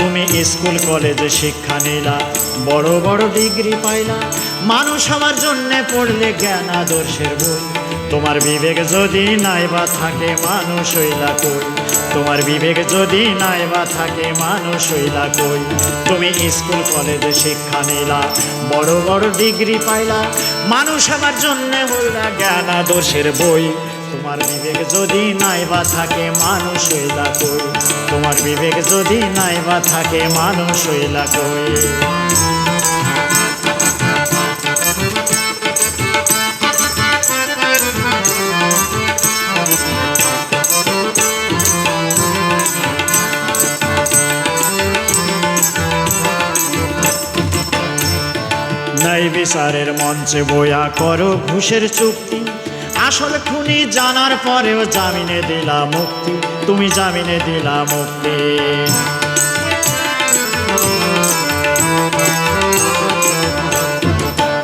তুমি স্কুল কলেজে শিক্ষা নিলা, বড় বড় ডিগ্রি পাইলা, মানুষ হওয়ার জন্যে পড়লে জ্ঞান আদর্শের বই। তোমার বিবেক যদি নাই বা থাকে মানুষ হইলা কই, তোমার বিবেক যদি নাই বা থাকে মানুষ হইলা কই। তুমি স্কুল কলেজে শিক্ষা নিলা, বড় বড় ডিগ্রি পাইলা, মানুষ হওয়ার জন্যে হইলা জ্ঞান আদর্শের বই। তোমার বিবেক যদি নাই বা থাকে মানুষ হইলা কই, তোমার বিবেক যদি নাই বা থাকে মানুষ হইলা কই। ন্যায় বিচারের মঞ্চে বয়া করো ঘুষের চুক্তি, আসল খুনি জানার পরেও জামিনে দিলা মুক্তি, তুমি জামিনে দিলা মুক্তি।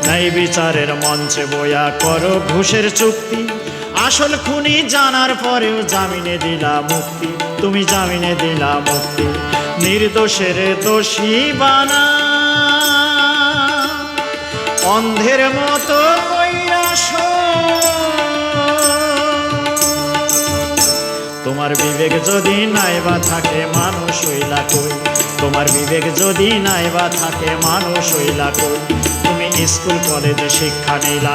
ন্যায় বিচারের মঞ্চে বয়া করো ঘুষের চুক্তি, আসল খুনি জানার পরেও জামিনে দিলা মুক্তি, তুমি জামিনে দিলা মুক্তি। নির্দোষের দোষী বানা অন্ধের মতো তোমার বিবেক যদি নাই বা থাকে মানুষ হইলা কই, তোমার বিবেক যদি নাই বা থাকে মানুষ হইলা কই। তুমি স্কুল কলেজে শিক্ষা নিলা,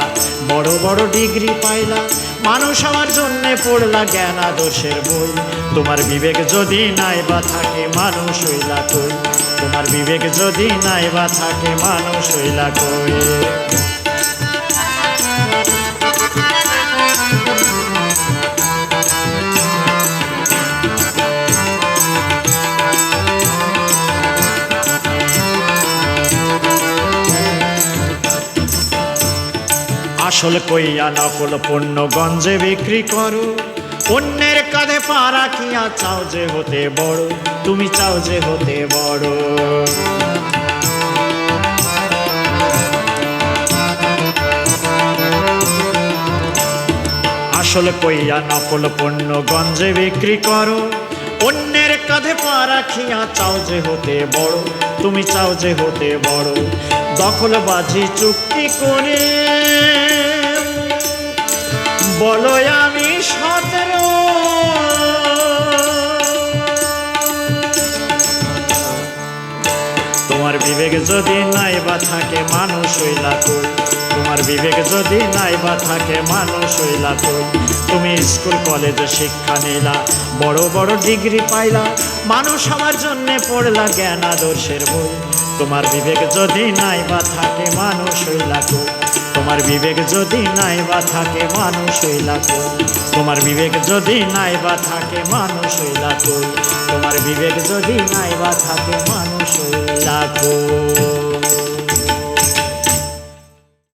বড় বড় ডিগ্রি পাইলা, মানুষ হওয়ার জন্যে পড়লা জ্ঞান আদর্শের বই। তোমার বিবেক যদি নাই বা থাকে মানুষ হইলা কই, তোমার বিবেক যদি নাই বা থাকে মানুষ হইলা কই। আসল কইয়া নকল পণ্য গঞ্জে বিক্রি করো, অন্যের কাঁধে পা রাখিয়া চাও যে হতে বড়, তুমি চাও যে হতে বড়। আসল কইয়া নকল পণ্য গঞ্জে বিক্রি করো, অন্যের কাঁধে পা রাখিয়া চাও যে হতে বড়, তুমি চাও যে হতে বড়। দখলবাজি চুক্তি করে বলো আমি 17, তোমার বিবেক যদি নাই বা থাকে মানুষ হইলা কই, তোমার বিবেক যদি নাই বা থাকে মানুষ হইলা কই। তুমি স্কুল কলেজে শিক্ষা নিলা, বড় বড় ডিগ্রি পাইলা, মানুষ হওয়ার জন্যে পড়লা জ্ঞান আদর্শের বই। তোমার বিবেক যদি নাই বা থাকে মানুষ হইলা কই, তোমার বিবেক যদি নাই বা থাকে মানুষ হইলা কই, তোমার বিবেক যদি নাই বা থাকে মানুষ হইলা কই, তোমার বিবেক যদি নাই বা থাকে